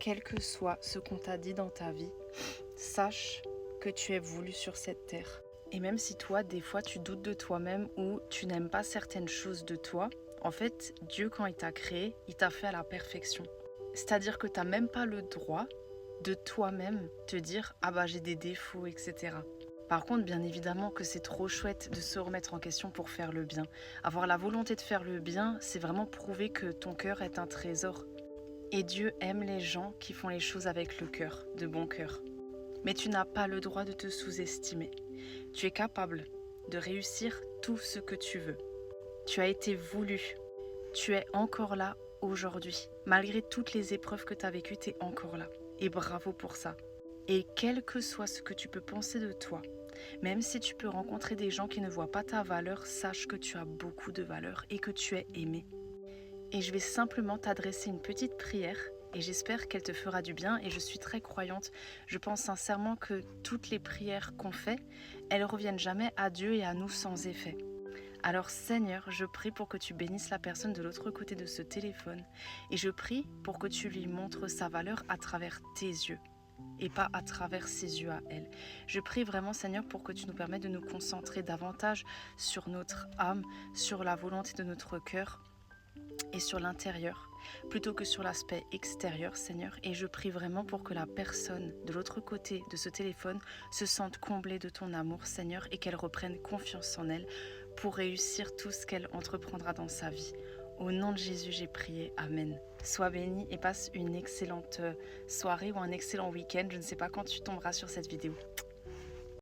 quel que soit ce qu'on t'a dit dans ta vie, sache que tu es voulu sur cette terre. Et même si toi, des fois, tu doutes de toi-même ou tu n'aimes pas certaines choses de toi, en fait, Dieu, quand il t'a créé, il t'a fait à la perfection. C'est-à-dire que tu n'as même pas le droit de toi-même te dire « Ah bah j'ai des défauts, etc. » Par contre, bien évidemment que c'est trop chouette de se remettre en question pour faire le bien. Avoir la volonté de faire le bien, c'est vraiment prouver que ton cœur est un trésor. Et Dieu aime les gens qui font les choses avec le cœur, de bon cœur. Mais tu n'as pas le droit de te sous-estimer. Tu es capable de réussir tout ce que tu veux. Tu as été voulu. Tu es encore là aujourd'hui. Malgré toutes les épreuves que tu as vécues, tu es encore là. Et bravo pour ça. Et quel que soit ce que tu peux penser de toi, même si tu peux rencontrer des gens qui ne voient pas ta valeur, sache que tu as beaucoup de valeur et que tu es aimé. Et je vais simplement t'adresser une petite prière et j'espère qu'elle te fera du bien et je suis très croyante. Je pense sincèrement que toutes les prières qu'on fait, elles reviennent jamais à Dieu et à nous sans effet. Alors Seigneur, je prie pour que tu bénisses la personne de l'autre côté de ce téléphone et je prie pour que tu lui montres sa valeur à travers tes yeux et pas à travers ses yeux à elle. Je prie vraiment Seigneur pour que tu nous permettes de nous concentrer davantage sur notre âme, sur la volonté de notre cœur et sur l'intérieur plutôt que sur l'aspect extérieur Seigneur, et je prie vraiment pour que la personne de l'autre côté de ce téléphone se sente comblée de ton amour Seigneur et qu'elle reprenne confiance en elle pour réussir tout ce qu'elle entreprendra dans sa vie. Au nom de Jésus j'ai prié, Amen. Sois béni et passe une excellente soirée ou un excellent week-end, je ne sais pas quand tu tomberas sur cette vidéo.